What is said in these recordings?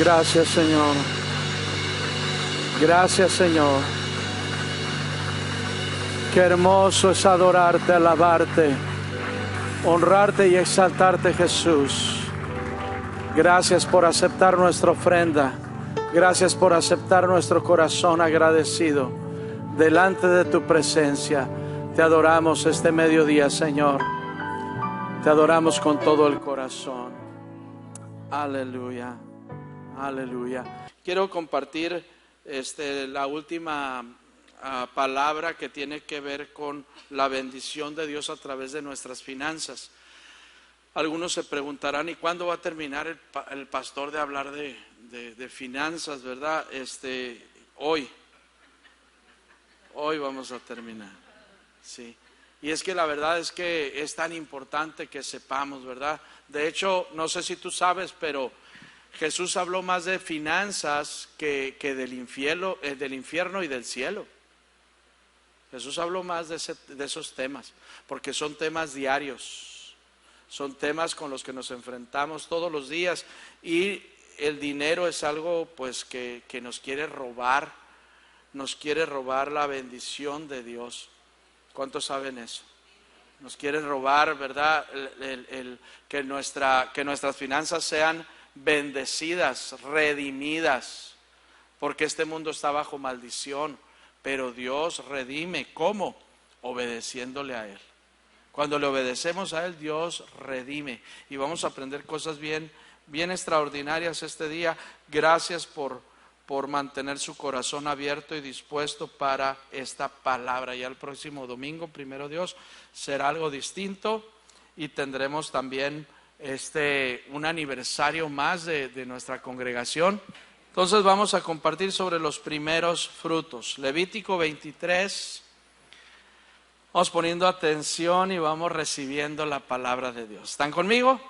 Gracias, Señor. Gracias, Señor. Qué hermoso es adorarte, alabarte, honrarte y exaltarte, Jesús. Gracias por aceptar nuestra ofrenda. Gracias por aceptar nuestro corazón agradecido delante de tu presencia. Te adoramos este mediodía, Señor. Te adoramos con todo el corazón. Aleluya. Aleluya. Quiero compartir la última palabra que tiene que ver con la bendición de Dios a través de nuestras finanzas. Algunos se preguntarán, ¿y cuándo va a terminar el pastor de hablar de finanzas, verdad? Hoy vamos a terminar, sí. Y es que la verdad es que es tan importante que sepamos, ¿verdad? De hecho, no sé si tú sabes, pero Jesús habló más de finanzas que del infierno y del cielo. Jesús habló más de esos temas, porque son temas diarios, son temas con los que nos enfrentamos todos los días, y el dinero es algo pues que nos quiere robar la bendición de Dios. ¿Cuántos saben eso? Nos quieren robar, ¿verdad? Que nuestras finanzas sean bendecidas, redimidas, porque este mundo está bajo maldición, pero Dios redime. ¿Cómo? Obedeciéndole a Él. Cuando le obedecemos a Él, Dios redime, y vamos a aprender cosas bien extraordinarias este día. Gracias por mantener su corazón abierto y dispuesto para esta palabra. Ya el próximo domingo, primero Dios, será algo distinto, y tendremos también un aniversario más de nuestra congregación. Entonces vamos a compartir sobre los primeros frutos. Levítico 23. Vamos poniendo atención y vamos recibiendo la palabra de Dios. ¿Están conmigo?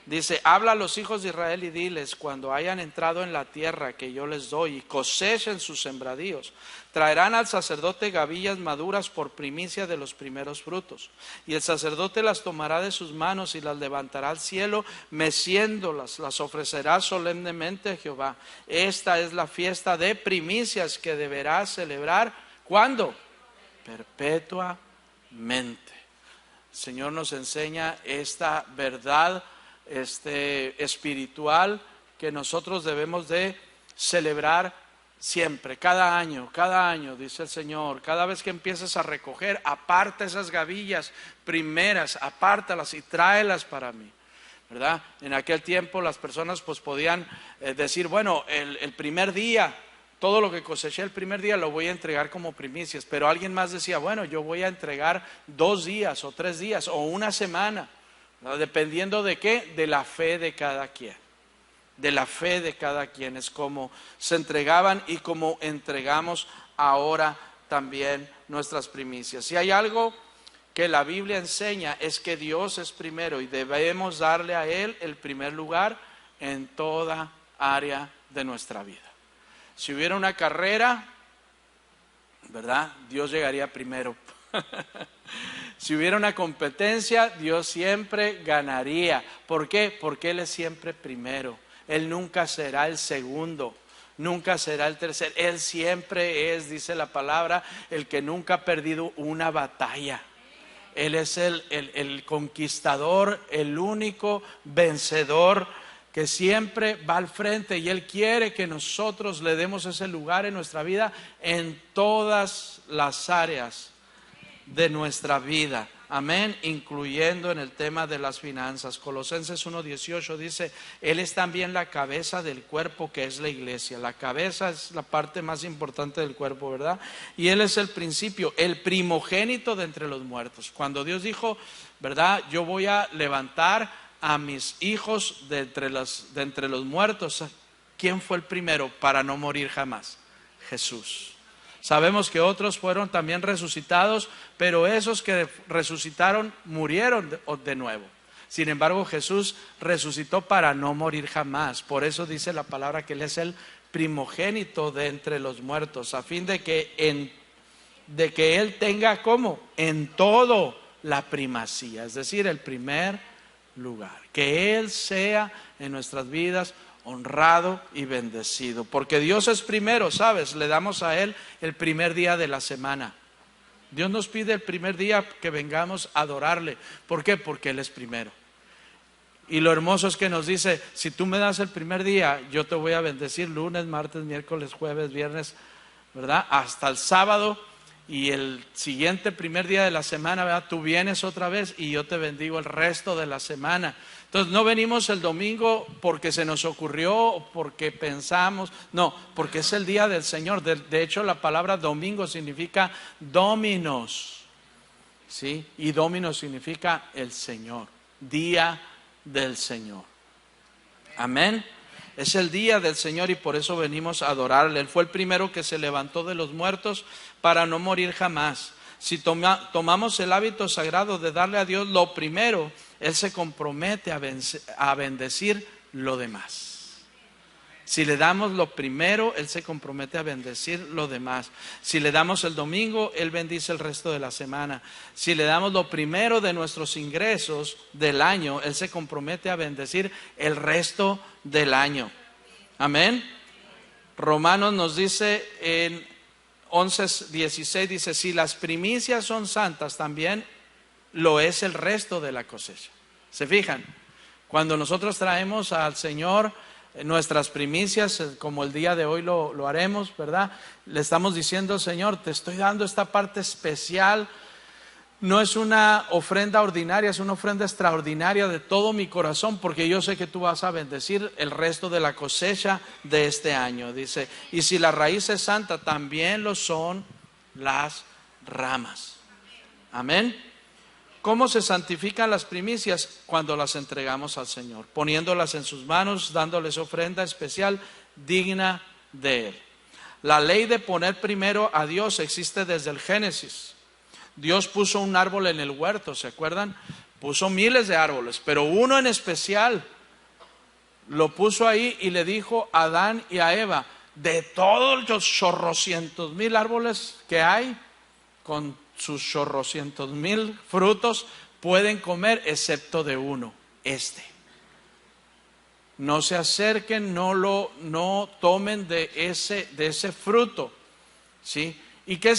Dice: habla a los hijos de Israel y diles: cuando hayan entrado en la tierra que yo les doy y cosechen sus sembradíos, traerán al sacerdote gavillas maduras por primicia de los primeros frutos. Y el sacerdote las tomará de sus manos y las levantará al cielo, meciéndolas, las ofrecerá solemnemente a Jehová. Esta es la fiesta de primicias que deberá celebrar. ¿Cuándo? Perpetuamente. El Señor nos enseña esta verdad espiritual que nosotros debemos de celebrar siempre, cada año, dice el Señor. Cada vez que empieces a recoger, aparta esas gavillas primeras, apártalas y tráelas para mí, ¿verdad? En aquel tiempo las personas pues podían decir, bueno, el primer día, todo lo que coseché el primer día lo voy a entregar como primicias, pero alguien más decía, bueno, yo voy a entregar 2 días o 3 días o una semana, ¿no? Dependiendo de qué, de la fe de cada quien. De la fe de cada quien es como se entregaban y como entregamos ahora también nuestras primicias. Si hay algo que la Biblia enseña, es que Dios es primero y debemos darle a Él el primer lugar en toda área de nuestra vida. Si hubiera una carrera, ¿verdad? Dios llegaría primero. Si hubiera una competencia, Dios siempre ganaría. ¿Por qué? Porque Él es siempre primero. Él nunca será el segundo, nunca será el tercero. Él siempre es, dice la palabra, el que nunca ha perdido una batalla. Él es el conquistador, el único vencedor que siempre va al frente, y Él quiere que nosotros le demos ese lugar en nuestra vida en todas las áreas de nuestra vida. Amén, incluyendo en el tema de las finanzas. Colosenses 1:18 dice: Él es también la cabeza del cuerpo, que es la iglesia. La cabeza es la parte más importante del cuerpo, ¿verdad? Y Él es el principio, el primogénito de entre los muertos. Cuando Dios dijo, ¿verdad?, yo voy a levantar a mis hijos de entre los muertos, ¿quién fue el primero para no morir jamás? Jesús. Sabemos que otros fueron también resucitados, pero esos que resucitaron murieron de nuevo. Sin embargo, Jesús resucitó para no morir jamás. Por eso dice la palabra que Él es el primogénito de entre los muertos, a fin de que Él tenga como en todo la primacía, es decir, el primer lugar. Que Él sea en nuestras vidas honrado y bendecido. Porque Dios es primero, ¿sabes? Le damos a Él el primer día de la semana. Dios nos pide el primer día que vengamos a adorarle. ¿Por qué? Porque Él es primero. Y lo hermoso es que nos dice, si tú me das el primer día, yo te voy a bendecir lunes, martes, miércoles, jueves, viernes, ¿verdad? Hasta el sábado. Y el siguiente primer día de la semana, ¿verdad? Tú vienes otra vez y yo te bendigo el resto de la semana. Entonces no venimos el domingo porque se nos ocurrió o porque pensamos, no, porque es el día del Señor. De hecho, la palabra domingo significa Dominos, ¿sí? Y Dominos significa el Señor, día del Señor. Amén. Es el día del Señor y por eso venimos a adorarle. Él fue el primero que se levantó de los muertos para no morir jamás. Si tomamos el hábito sagrado de darle a Dios lo primero, Él se compromete a bendecir lo demás. Si le damos lo primero, Él se compromete a bendecir lo demás. Si le damos el domingo, Él bendice el resto de la semana. Si le damos lo primero de nuestros ingresos del año, Él se compromete a bendecir el resto del año. Amén. Romanos nos dice en 11:16, dice, si las primicias son santas, también lo es el resto de la cosecha. ¿Se fijan? Cuando nosotros traemos al Señor nuestras primicias, como el día de hoy lo haremos, ¿verdad? Le estamos diciendo, Señor, te estoy dando esta parte especial. No es una ofrenda ordinaria, es una ofrenda extraordinaria de todo mi corazón, porque yo sé que tú vas a bendecir el resto de la cosecha de este año. Dice, y si la raíz es santa, también lo son las ramas. Amén. ¿Cómo se santifican las primicias? Cuando las entregamos al Señor, poniéndolas en sus manos, dándoles ofrenda especial digna de Él. La ley de poner primero a Dios existe desde el Génesis. Dios puso un árbol en el huerto, ¿se acuerdan? Puso miles de árboles, pero uno en especial lo puso ahí y le dijo a Adán y a Eva, de todos los chorrocientos mil árboles que hay, con sus chorrocientos mil frutos, pueden comer excepto de uno, este. No se acerquen, no tomen de ese fruto, ¿sí? ¿Y qué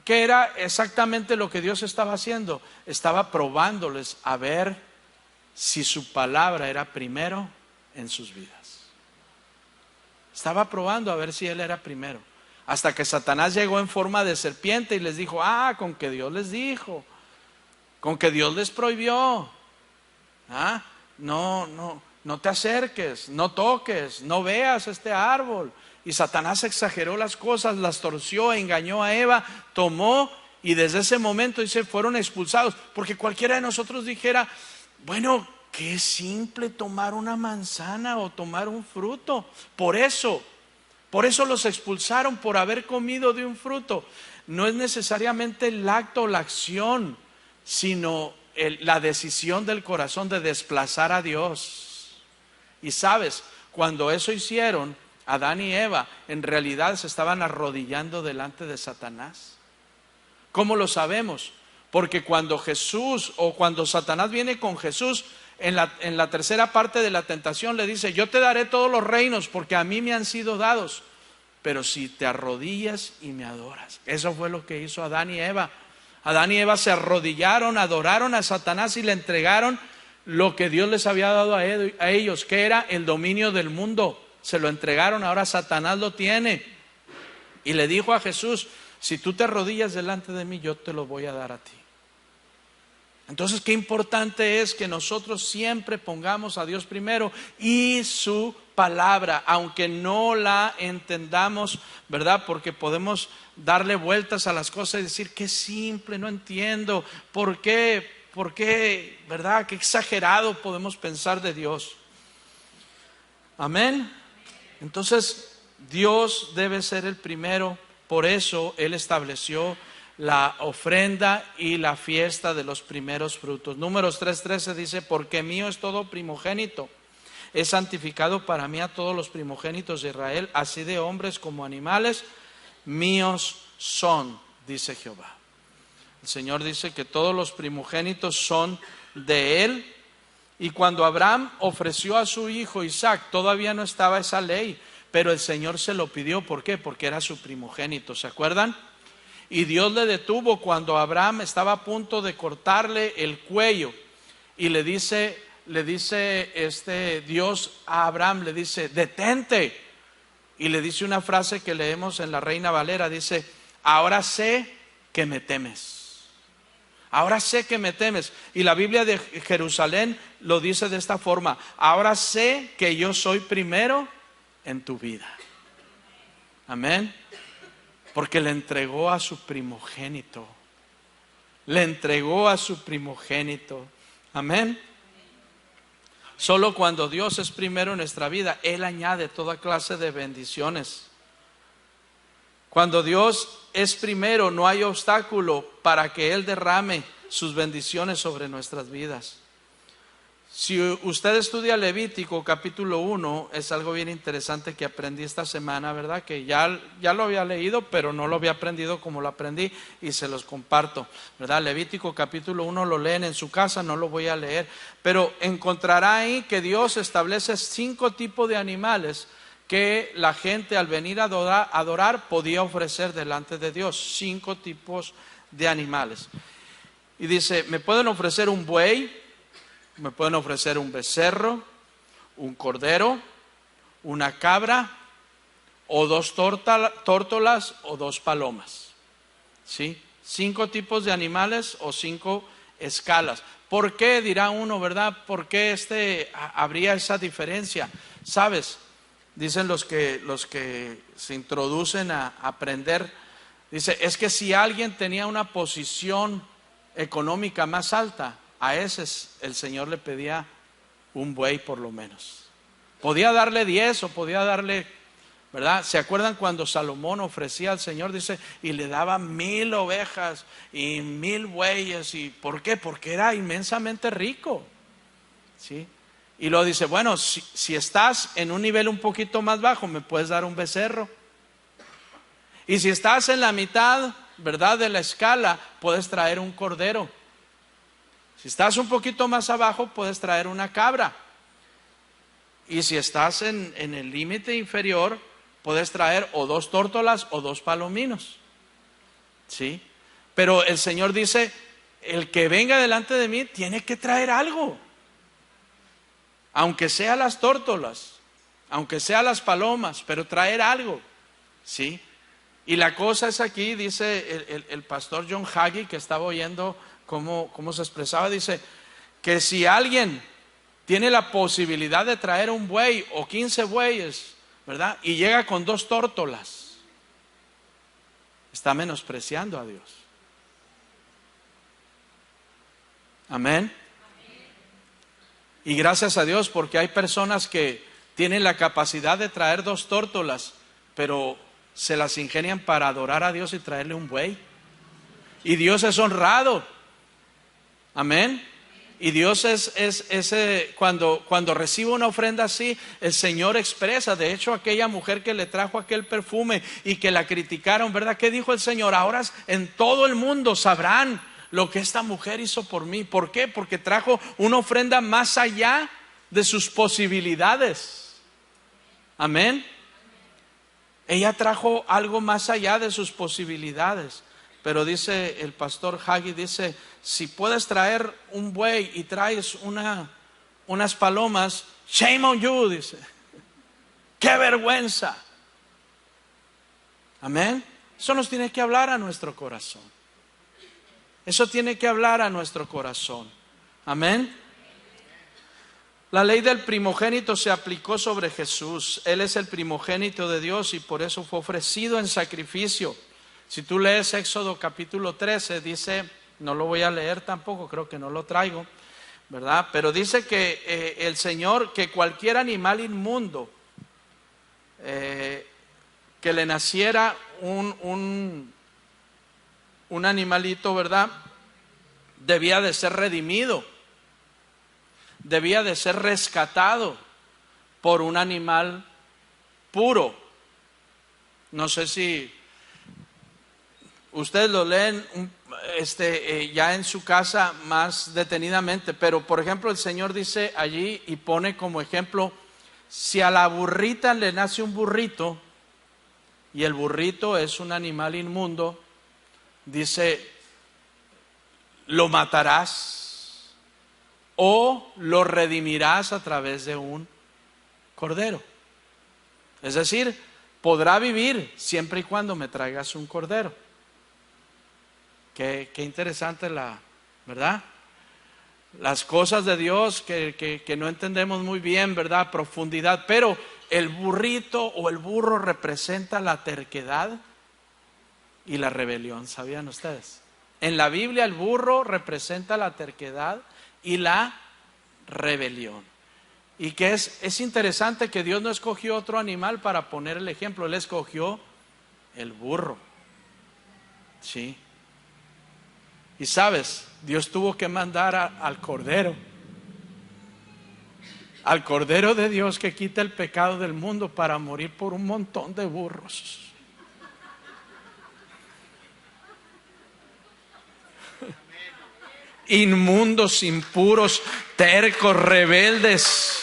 era exactamente lo que Dios estaba haciendo? Estaba probándoles a ver si su palabra era primero en sus vidas. Estaba probando a ver si Él era primero. Hasta que Satanás llegó en forma de serpiente y les dijo, con que Dios les dijo, con que Dios les prohibió. No te acerques, no toques, no veas este árbol. Y Satanás exageró las cosas, las torció, engañó a Eva, tomó y desde ese momento dice, fueron expulsados. Porque cualquiera de nosotros dijera, bueno, qué simple tomar una manzana o tomar un fruto. Por eso los expulsaron por haber comido de un fruto. No es necesariamente el acto o la acción, sino la decisión del corazón de desplazar a Dios. Y sabes, cuando eso hicieron, Adán y Eva en realidad se estaban arrodillando delante de Satanás. ¿Cómo lo sabemos? Porque cuando Jesús o cuando Satanás viene con Jesús, en la tercera parte de la tentación le dice, yo te daré todos los reinos porque a mí me han sido dados, pero si te arrodillas y me adoras. Eso fue lo que hizo Adán y Eva. Adán y Eva se arrodillaron, adoraron a Satanás y le entregaron lo que Dios les había dado a ellos, que era el dominio del mundo. Se lo entregaron, ahora Satanás lo tiene. Y le dijo a Jesús, si tú te arrodillas delante de mí, yo te lo voy a dar a ti. Entonces, qué importante es que nosotros siempre pongamos a Dios primero y su palabra, aunque no la entendamos, ¿verdad? Porque podemos darle vueltas a las cosas y decir, qué simple, no entiendo, ¿por qué, verdad? Qué exagerado podemos pensar de Dios. Amén. Entonces, Dios debe ser el primero, por eso Él estableció la ofrenda y la fiesta de los primeros frutos. Números 3:13 dice, porque mío es todo primogénito. He santificado para mí a todos los primogénitos de Israel, así de hombres como animales, míos son, dice Jehová. El Señor dice que todos los primogénitos son de Él Y cuando Abraham ofreció a su hijo Isaac, todavía no estaba esa ley, pero el Señor se lo pidió. ¿Por qué? Porque era su primogénito, ¿se acuerdan? Y Dios le detuvo cuando Abraham estaba a punto de cortarle el cuello. Y le dice Dios a Abraham, le dice, detente. Y le dice una frase que leemos en la Reina Valera, dice, ahora sé que me temes. Ahora sé que me temes. Y la Biblia de Jerusalén lo dice de esta forma, ahora sé que yo soy primero en tu vida. Amén. Porque le entregó a su primogénito. Le entregó a su primogénito. Amén. Solo cuando Dios es primero en nuestra vida, Él añade toda clase de bendiciones. Cuando Dios es primero, no hay obstáculo para que Él derrame sus bendiciones sobre nuestras vidas. Si usted estudia Levítico capítulo 1, es algo bien interesante que aprendí esta semana, ¿verdad? Que ya lo había leído, pero no lo había aprendido como lo aprendí y se los comparto, ¿verdad? Levítico capítulo 1 lo leen en su casa, no lo voy a leer, pero encontrará ahí que Dios establece 5 tipos de animales que la gente al venir a adorar podía ofrecer delante de Dios. 5 tipos de animales. Y dice, me pueden ofrecer un buey, me pueden ofrecer un becerro, un cordero, una cabra, o 2 tórtolas o 2 palomas. ¿Sí? 5 tipos de animales o 5 escalas. ¿Por qué? Dirá uno, ¿verdad? ¿Por qué habría esa diferencia? ¿Sabes? Dicen los que se introducen a aprender, dice, es que si alguien tenía una posición económica más alta, a ese el Señor le pedía un buey por lo menos. Podía darle 10 o podía darle, ¿verdad? ¿Se acuerdan cuando Salomón ofrecía al Señor? Dice, y le daba 1000 ovejas y 1000 bueyes. ¿Y por qué? Porque era inmensamente rico. ¿Sí? Y luego dice, bueno, si estás en un nivel un poquito más bajo, me puedes dar un becerro. Y si estás en la mitad, ¿verdad?, de la escala, puedes traer un cordero. Si estás un poquito más abajo, puedes traer una cabra. Y si estás en el límite inferior, puedes traer o 2 tórtolas o 2 palominos. ¿Sí? Pero el Señor dice, el que venga delante de mí tiene que traer algo. Aunque sea las tórtolas, aunque sea las palomas, pero traer algo. ¿Sí? Y la cosa es aquí, dice el pastor John Hagee, que estaba oyendo cómo se expresaba, dice que si alguien tiene la posibilidad de traer un buey o 15 bueyes, ¿verdad? Y llega con 2 tórtolas, está menospreciando a Dios. Amén. Y gracias a Dios porque hay personas que tienen la capacidad de traer 2 tórtolas, pero se las ingenian para adorar a Dios y traerle un buey. Y Dios es honrado. Amén. Y Dios cuando recibe una ofrenda así, el Señor expresa. De hecho, aquella mujer que le trajo aquel perfume y que la criticaron, ¿verdad? ¿Qué dijo el Señor? Ahora en todo el mundo sabrán lo que esta mujer hizo por mí. ¿Por qué? Porque trajo una ofrenda más allá de sus posibilidades. Amén. Ella trajo algo más allá de sus posibilidades. Pero dice el pastor Hagee, dice, si puedes traer un buey y traes unas palomas, shame on you, dice. ¡Qué vergüenza! Amén. Eso nos tiene que hablar a nuestro corazón. Eso tiene que hablar a nuestro corazón. Amén. La ley del primogénito se aplicó sobre Jesús. Él es el primogénito de Dios y por eso fue ofrecido en sacrificio. Si tú lees Éxodo capítulo 13, dice, no lo voy a leer tampoco, creo que no lo traigo, ¿verdad? Pero dice que el Señor, que cualquier animal inmundo que le naciera un animalito, ¿verdad?, debía de ser redimido, debía de ser rescatado por un animal puro. No sé si ustedes lo leen ya en su casa más detenidamente, pero por ejemplo el Señor dice allí y pone como ejemplo, si a la burrita le nace un burrito, y el burrito es un animal inmundo, dice, ¿lo matarás o lo redimirás a través de un cordero? Es decir, podrá vivir siempre y cuando me traigas un cordero. Qué interesante ¿verdad? Las cosas de Dios que no entendemos muy bien, ¿verdad? Profundidad, pero el burrito o el burro representa la terquedad y la rebelión, ¿sabían ustedes? En la Biblia el burro representa la terquedad y la rebelión. Y que es interesante que Dios no escogió otro animal para poner el ejemplo, Él escogió el burro. Sí. Y sabes, Dios tuvo que mandar al Cordero de Dios que quita el pecado del mundo para morir por un montón de burros. Inmundos, impuros, tercos, rebeldes,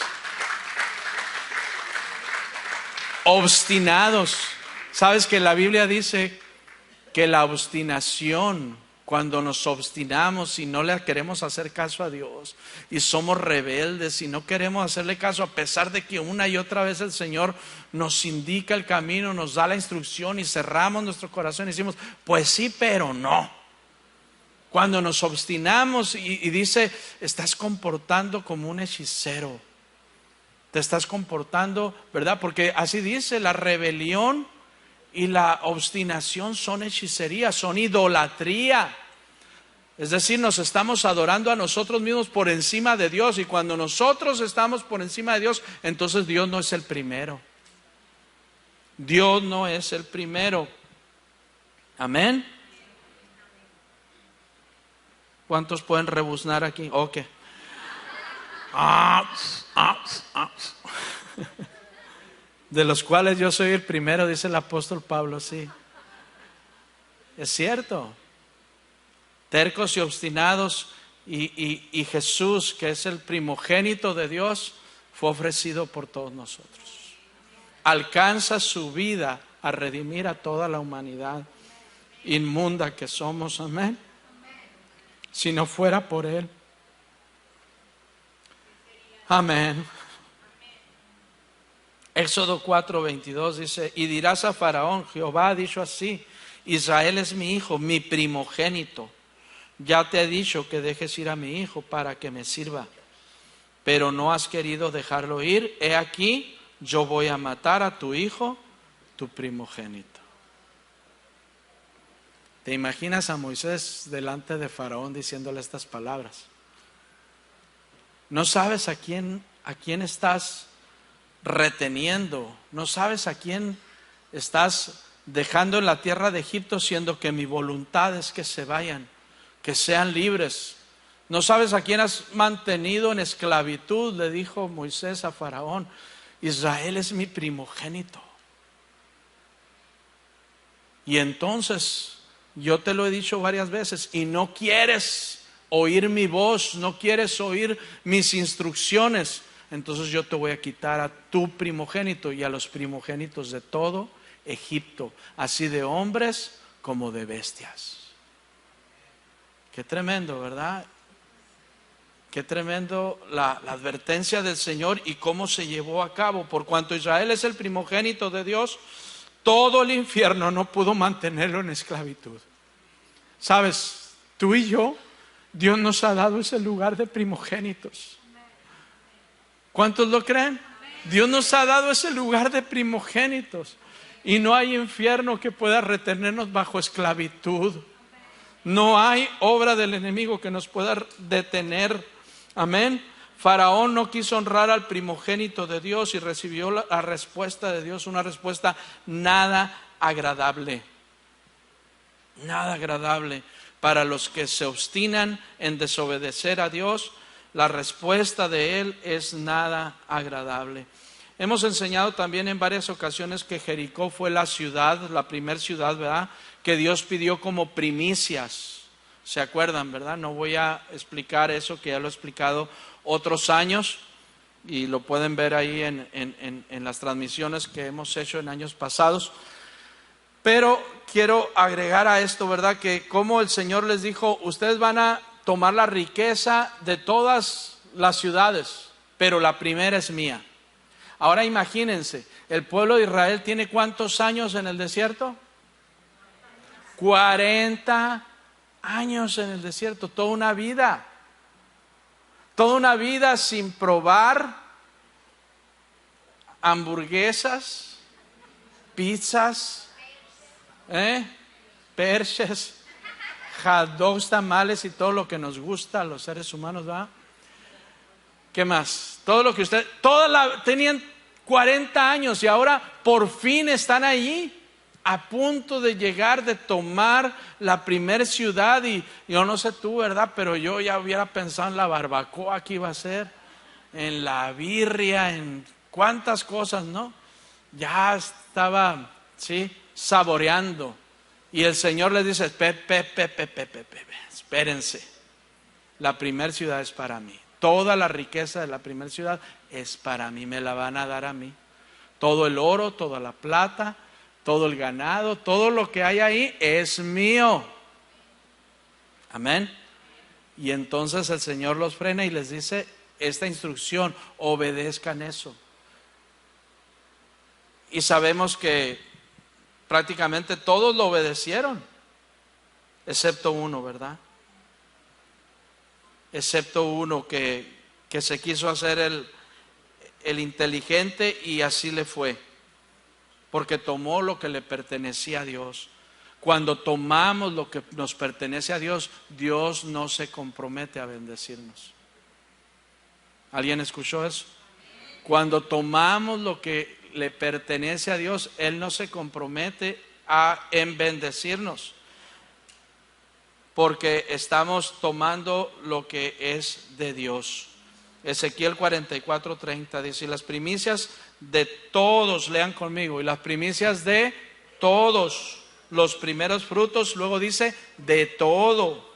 obstinados. Sabes que la Biblia dice que la obstinación, cuando nos obstinamos y no le queremos hacer caso a Dios y somos rebeldes y no queremos hacerle caso, a pesar de que una y otra vez el Señor nos indica el camino, nos da la instrucción y cerramos nuestro corazón y decimos, pues sí, pero no. Cuando nos obstinamos y dice, estás comportando como un hechicero, te estás comportando, ¿verdad? Porque así dice, la rebelión y la obstinación son hechicería, son idolatría. Es decir, nos estamos adorando a nosotros mismos por encima de Dios. Y cuando nosotros estamos por encima de Dios, entonces Dios no es el primero. Dios no es el primero. Amén. ¿Cuántos pueden rebuznar aquí? Ok. De los cuales yo soy el primero, dice el apóstol Pablo, sí. Es cierto. Tercos y obstinados, y Jesús, que es el primogénito de Dios, fue ofrecido por todos nosotros. Alcanza su vida a redimir a toda la humanidad inmunda que somos, amén. Si no fuera por Él. Amén. Éxodo 4:22 dice, y dirás a Faraón, Jehová ha dicho así, Israel es mi hijo, mi primogénito. Ya te he dicho que dejes ir a mi hijo para que me sirva, pero no has querido dejarlo ir. He aquí, yo voy a matar a tu hijo, tu primogénito. ¿Te imaginas a Moisés delante de Faraón diciéndole estas palabras? No sabes a quién estás reteniendo, no sabes a quién estás dejando en la tierra de Egipto, siendo que mi voluntad es que se vayan, que sean libres. No sabes a quién has mantenido en esclavitud, le dijo Moisés a Faraón. Israel es mi primogénito. Y entonces, yo te lo he dicho varias veces, y no quieres oír mi voz, no quieres oír mis instrucciones, entonces yo te voy a quitar a tu primogénito y a los primogénitos de todo Egipto, así de hombres como de bestias. Qué tremendo, ¿verdad? Qué tremendo la advertencia del Señor y cómo se llevó a cabo. Por cuanto Israel es el primogénito de Dios, todo el infierno no pudo mantenerlo en esclavitud. Sabes, tú y yo, Dios nos ha dado ese lugar de primogénitos. ¿Cuántos lo creen? Dios nos ha dado ese lugar de primogénitos. Y no hay infierno que pueda retenernos bajo esclavitud. No hay obra del enemigo que nos pueda detener. Amén. Faraón no quiso honrar al primogénito de Dios y recibió la respuesta de Dios, una respuesta nada agradable. Nada agradable. Para los que se obstinan en desobedecer a Dios, la respuesta de Él es nada agradable. Hemos enseñado también en varias ocasiones que Jericó fue la ciudad, la primera ciudad, ¿verdad?, que Dios pidió como primicias ¿Se acuerdan, verdad? No voy a explicar eso, que ya lo he explicado otros años y lo pueden ver ahí en las transmisiones que hemos hecho en años pasados. Pero quiero agregar a esto, ¿verdad? Que como el Señor les dijo, ustedes van a tomar la riqueza de todas las ciudades, pero la primera es mía. Ahora imagínense, el pueblo de Israel tiene ¿cuántos años en el desierto? 40 años en el desierto, toda una vida sin probar hamburguesas, pizzas, perches, hot dogs, tamales y todo lo que nos gusta a los seres humanos, ¿verdad? ¿Qué más? Todo lo que tenían 40 años y ahora por fin están allí, a punto de llegar, de tomar la primer ciudad. Y yo no sé tú, ¿verdad? Pero yo ya hubiera pensado en la barbacoa que iba a ser, en la birria, en cuántas cosas, ¿no? Ya estaba, ¿sí?, saboreando. Y el Señor les dice, espérense, la primer ciudad es para mí. Toda la riqueza de la primer ciudad es para mí, me la van a dar a mí. Todo el oro, toda la plata, todo el ganado, todo lo que hay ahí es mío. Amén. Y entonces el Señor los frena y les dice esta instrucción: obedezcan eso. Y sabemos que prácticamente todos lo obedecieron, excepto uno, ¿verdad? Excepto uno que se quiso hacer el inteligente, y así le fue, porque tomó lo que le pertenecía a Dios. Cuando tomamos lo que nos pertenece a Dios, Dios no se compromete a bendecirnos. ¿Alguien escuchó eso? Cuando tomamos lo que le pertenece a Dios, Él no se compromete en bendecirnos, porque estamos tomando lo que es de Dios. Ezequiel 44:30 dice: y las primicias de todos, lean conmigo, y las primicias de todos, los primeros frutos, luego dice de todo,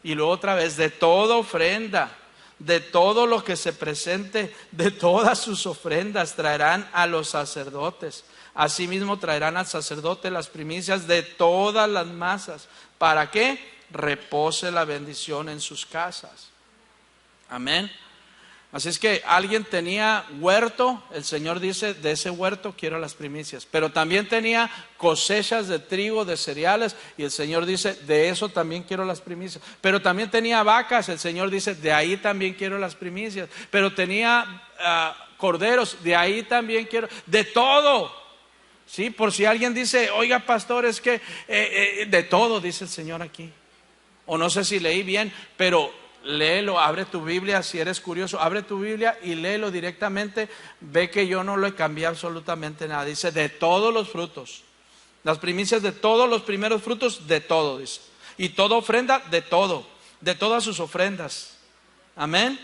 y luego otra vez de toda ofrenda, de todo lo que se presente, de todas sus ofrendas traerán a los sacerdotes. Asimismo traerán al sacerdote las primicias de todas las masas. ¿Para qué? Repose la bendición en sus casas. Amén. Así es que alguien tenía huerto, el Señor dice, de ese huerto quiero las primicias. Pero también tenía cosechas de trigo, de cereales, y el Señor dice, de eso también quiero las primicias. Pero también tenía vacas, el Señor dice, de ahí también quiero las primicias. Pero tenía corderos, de ahí también quiero, de todo. Sí, por si alguien dice, oiga pastor, es que de todo, dice el Señor aquí. O no sé si leí bien, pero léelo, abre tu Biblia, si eres curioso, abre tu Biblia y léelo directamente. Ve que yo no le cambié absolutamente nada. Dice, de todos los frutos, las primicias de todos los primeros frutos, de todo, dice. Y toda ofrenda, de todo, de todas sus ofrendas. Amén.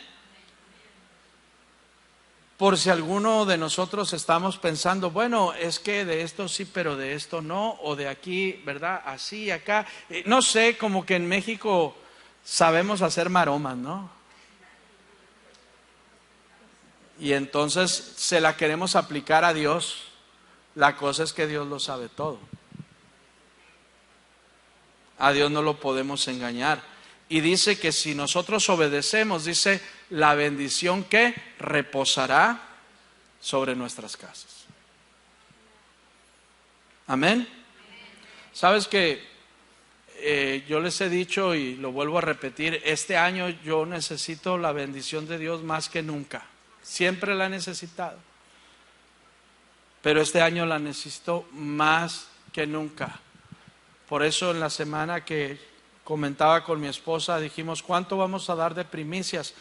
Por si alguno de nosotros estamos pensando, bueno, es que de esto sí, pero de esto no, o de aquí, ¿verdad? Así, acá. No sé, como que en México sabemos hacer maromas, ¿no? Y entonces se la queremos aplicar a Dios. La cosa es que Dios lo sabe todo. A Dios no lo podemos engañar. Y dice que si nosotros obedecemos, dice, la bendición que reposará sobre nuestras casas. Amén. Sabes que yo les he dicho y lo vuelvo a repetir, este año yo necesito la bendición de Dios más que nunca. Siempre la he necesitado, pero este año la necesito más que nunca. Por eso en la semana que comentaba con mi esposa, dijimos, ¿cuánto vamos a dar de primicias?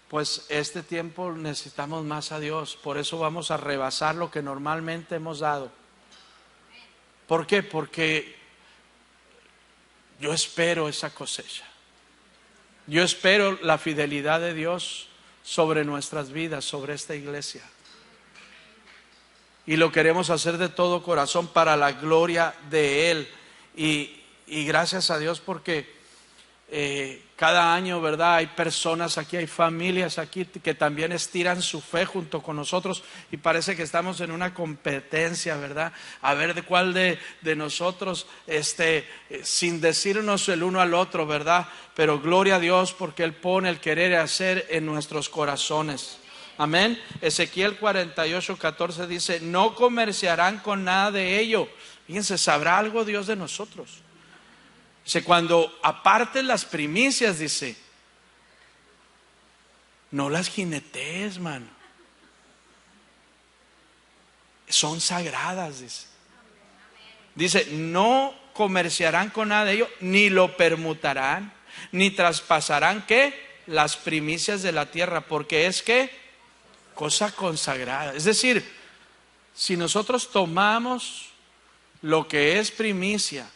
Pues este tiempo necesitamos más a Dios, por eso vamos a rebasar lo que normalmente hemos dado. ¿Por qué? Porque yo espero esa cosecha. Yo espero la fidelidad de Dios sobre nuestras vidas, sobre esta iglesia. Y lo queremos hacer de todo corazón para la gloria de Él. Y gracias a Dios porque cada año, ¿verdad? Hay personas aquí, hay familias aquí que también estiran su fe junto con nosotros y parece que estamos en una competencia, ¿verdad? A ver de cuál de nosotros, sin decirnos el uno al otro, ¿verdad? Pero gloria a Dios porque Él pone el querer y hacer en nuestros corazones. Amén. Ezequiel 48:14 dice: no comerciarán con nada de ello. Fíjense, ¿sabrá algo Dios de nosotros? Dice, cuando aparten las primicias, dice, no las jinetees, mano. Son sagradas, dice. Dice, no comerciarán con nada de ello, ni lo permutarán, ni traspasarán, ¿qué? Las primicias de la tierra, porque es que cosa consagrada. Es decir, si nosotros tomamos lo que es primicia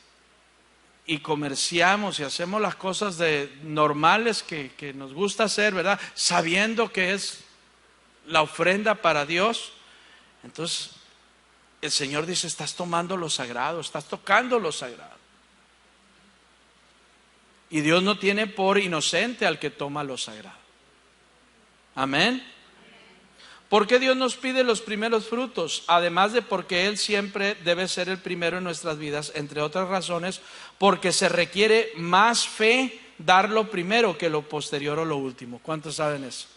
y comerciamos y hacemos las cosas normales que nos gusta hacer, ¿verdad? Sabiendo que es la ofrenda para Dios, entonces el Señor dice, estás tomando lo sagrado, estás tocando lo sagrado. Y Dios no tiene por inocente al que toma lo sagrado. Amén. ¿Por qué Dios nos pide los primeros frutos? Además de porque Él siempre debe ser el primero en nuestras vidas, entre otras razones, porque se requiere más fe dar lo primero que lo posterior o lo último. ¿Cuántos saben eso?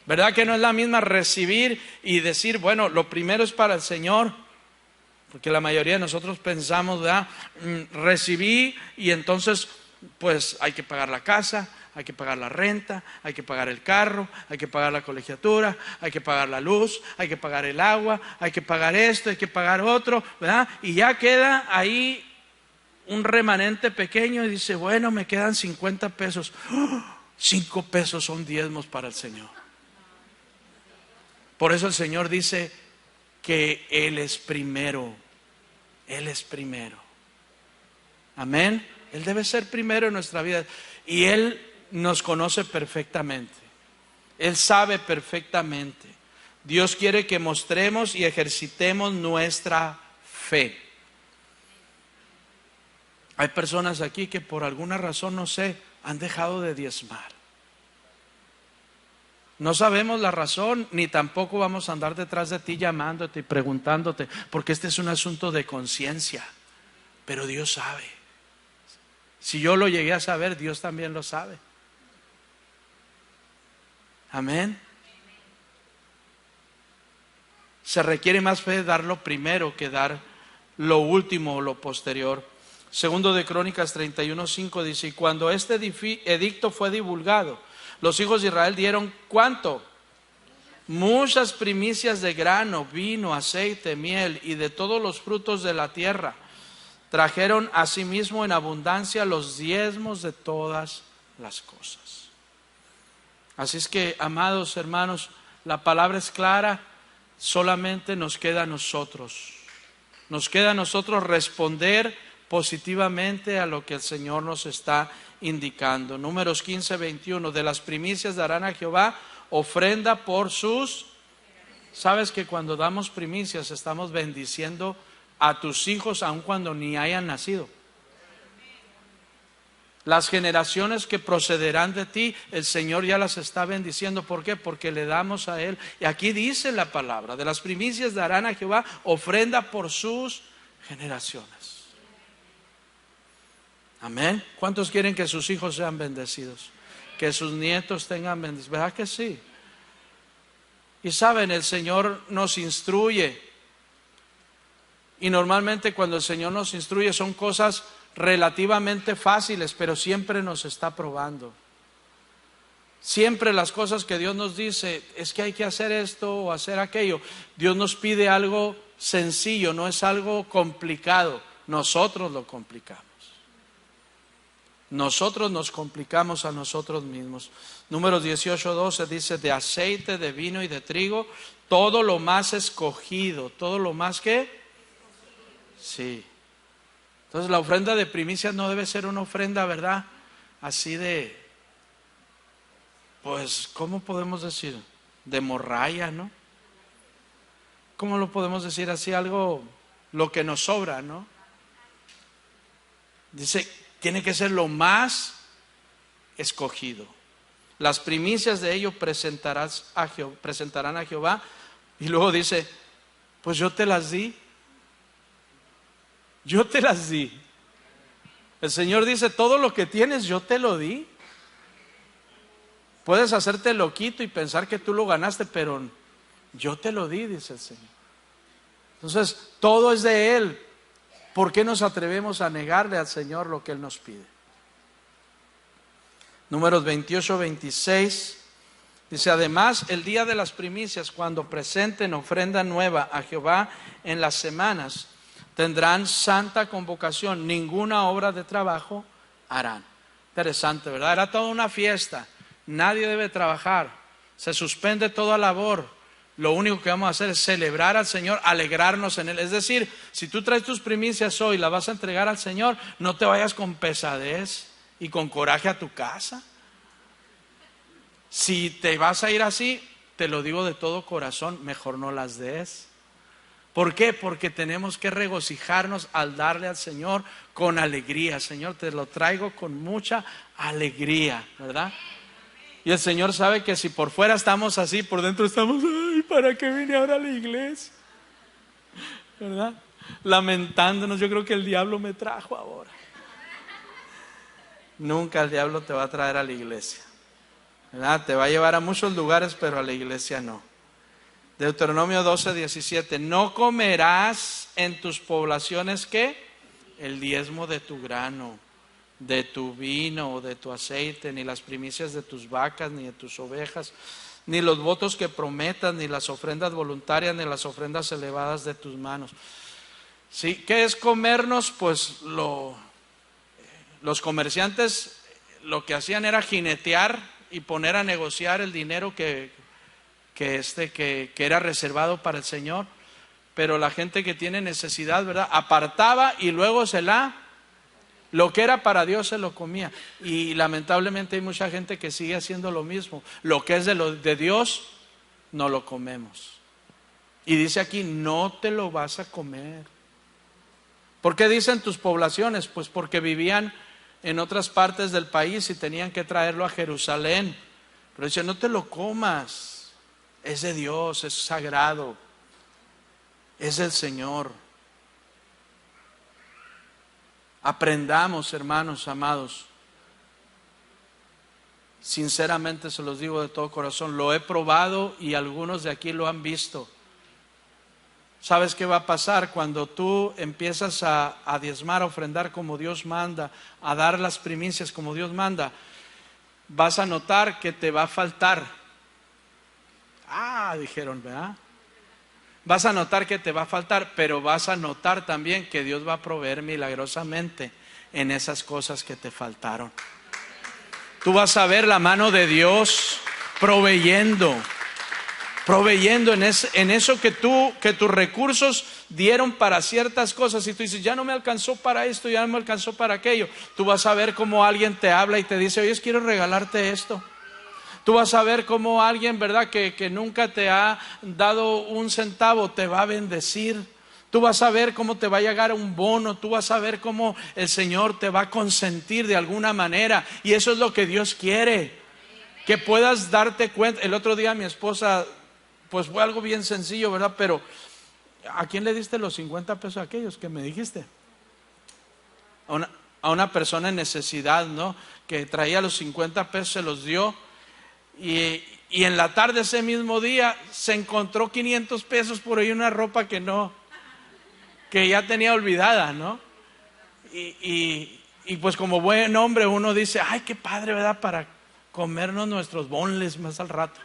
¿Verdad que no es la misma recibir y decir, bueno, lo primero es para el Señor? Porque la mayoría de nosotros pensamos, ¿verdad? Recibí y entonces pues hay que pagar la casa, hay que pagar la renta, hay que pagar el carro, hay que pagar la colegiatura, hay que pagar la luz, hay que pagar el agua, hay que pagar esto, hay que pagar otro, ¿verdad? Y ya queda ahí un remanente pequeño y dice, bueno, me quedan 50 pesos. 5 pesos son diezmos para el Señor. Por eso el Señor dice que Él es primero. Él es primero. Amén. Él debe ser primero en nuestra vida. Y Él nos conoce perfectamente. Él sabe perfectamente. Dios quiere que mostremos y ejercitemos nuestra fe. Hay personas aquí que por alguna razón, no sé, han dejado de diezmar. No sabemos la razón, ni tampoco vamos a andar detrás de ti llamándote y preguntándote, porque este es un asunto de conciencia. Pero Dios sabe. Si yo lo llegué a saber, Dios también lo sabe. Amén. Se requiere más fe dar lo primero que dar lo último o lo posterior. Segundo de Crónicas 31:5 dice, y cuando este edicto fue divulgado, los hijos de Israel dieron ¿cuánto? Muchas primicias de grano, vino, aceite, miel y de todos los frutos de la tierra. Trajeron asimismo en abundancia los diezmos de todas las cosas. Así es que, amados hermanos, la palabra es clara, solamente nos queda a nosotros. Nos queda a nosotros responder positivamente a lo que el Señor nos está indicando. Números 15:21, de las primicias darán a Jehová ofrenda por sus... ¿Sabes que cuando damos primicias estamos bendiciendo a tus hijos aun cuando ni hayan nacido? Las generaciones que procederán de ti, el Señor ya las está bendiciendo. ¿Por qué? Porque le damos a Él. Y aquí dice la palabra, de las primicias darán a Jehová ofrenda por sus generaciones. Amén. ¿Cuántos quieren que sus hijos sean bendecidos? Que sus nietos tengan bendición. ¿Verdad que sí? Y saben, el Señor nos instruye. Y normalmente cuando el Señor nos instruye son cosas relativamente fáciles, pero siempre nos está probando. Siempre las cosas que Dios nos dice, es que hay que hacer esto o hacer aquello. Dios nos pide algo sencillo, no es algo complicado. Nosotros lo complicamos. Nosotros nos complicamos a nosotros mismos. Números 18:12 dice, de aceite, de vino y de trigo, todo lo más escogido, todo lo más que... Sí. Entonces la ofrenda de primicias no debe ser una ofrenda, ¿verdad? Así de, pues, ¿cómo podemos decir? De morralla, ¿no? ¿Cómo lo podemos decir así? Algo, lo que nos sobra, ¿no? Dice, Tiene que ser lo más escogido. Las primicias de ello presentarán a Jehová. Y luego dice, pues yo te las di. Yo te las di. El Señor dice, todo lo que tienes yo te lo di. Puedes hacerte loquito y pensar que tú lo ganaste, pero yo te lo di, dice el Señor. Entonces, todo es de Él. ¿Por qué nos atrevemos a negarle al Señor lo que Él nos pide? Números 28, 26. Dice, además, el día de las primicias, cuando presenten ofrenda nueva a Jehová en las semanas, tendrán santa convocación, ninguna obra de trabajo harán. Interesante, ¿verdad? Era toda una fiesta. Nadie debe trabajar, se suspende toda labor. Lo único que vamos a hacer es celebrar al Señor, alegrarnos en Él. Es decir, si tú traes tus primicias hoy, las vas a entregar al Señor, no te vayas con pesadez y con coraje a tu casa. Si te vas a ir así, te lo digo de todo corazón, mejor no las des. ¿Por qué? Porque tenemos que regocijarnos al darle al Señor con alegría. Señor, te lo traigo con mucha alegría, ¿verdad? Y el Señor sabe que si por fuera estamos así, por dentro estamos, ay, ¿para qué vine ahora a la iglesia? ¿Verdad? Lamentándonos, yo creo que el diablo me trajo ahora. Nunca el diablo te va a traer a la iglesia, ¿verdad? Te va a llevar a muchos lugares, pero a la iglesia no. Deuteronomio 12, 17. No comerás en tus poblaciones, ¿qué? El diezmo de tu grano, de tu vino o de tu aceite, ni las primicias de tus vacas, ni de tus ovejas, ni los votos que prometas, ni las ofrendas voluntarias, ni las ofrendas elevadas de tus manos. ¿Sí? ¿Qué es comernos? Pues los comerciantes lo que hacían era jinetear y poner a negociar el dinero que era reservado para el Señor. Pero la gente que tiene necesidad, ¿verdad? Apartaba y luego lo que era para Dios se lo comía. Y lamentablemente hay mucha gente que sigue haciendo lo mismo. Lo que es de Dios, no lo comemos. Y dice aquí, no te lo vas a comer. ¿Por qué dicen tus poblaciones? Pues porque vivían en otras partes del país y tenían que traerlo a Jerusalén. Pero dice, no te lo comas. Es de Dios, es sagrado. Es del Señor. Aprendamos, hermanos amados. Sinceramente se los digo de todo corazón, lo he probado y algunos de aquí lo han visto. ¿Sabes qué va a pasar cuando tú empiezas a diezmar, a ofrendar como Dios manda, a dar las primicias como Dios manda? Vas a notar que te va a faltar. Dijeron, ¿verdad? Vas a notar que te va a faltar, pero vas a notar también que Dios va a proveer milagrosamente en esas cosas que te faltaron. Tú vas a ver la mano de Dios proveyendo en eso que tus recursos dieron para ciertas cosas. Y tú dices, ya no me alcanzó para esto, ya no me alcanzó para aquello. Tú vas a ver cómo alguien te habla y te dice, oye, quiero regalarte esto. Tú vas a ver cómo alguien, ¿verdad?, que nunca te ha dado un centavo, te va a bendecir. Tú vas a ver cómo te va a llegar un bono. Tú vas a ver cómo el Señor te va a consentir de alguna manera. Y eso es lo que Dios quiere. Que puedas darte cuenta. El otro día mi esposa, pues fue algo bien sencillo, ¿verdad? Pero ¿a quién le diste los 50 pesos aquellos que me dijiste? A una persona en necesidad, ¿no? Que traía los 50 pesos, se los dio. Y en la tarde ese mismo día se encontró 500 pesos por ahí, una ropa que ya tenía olvidada, ¿no? Y pues como buen hombre uno dice, ay, qué padre, ¿verdad? Para comernos nuestros bonles más al rato.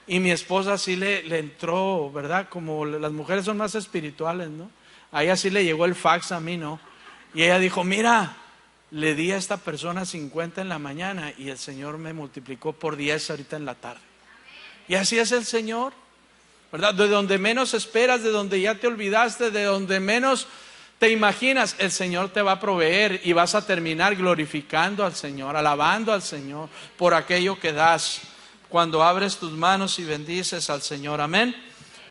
Y mi esposa sí le entró, ¿verdad? Como las mujeres son más espirituales, ¿no? A ella sí le llegó el fax, a mí no. Y ella dijo, mira, le di a esta persona 50 en la mañana y el Señor me multiplicó por 10 ahorita en la tarde. Y así es el Señor, ¿verdad? De donde menos esperas, de donde ya te olvidaste, de donde menos te imaginas, el Señor te va a proveer y vas a terminar glorificando al Señor, alabando al Señor por aquello que das cuando abres tus manos y bendices al Señor. Amén.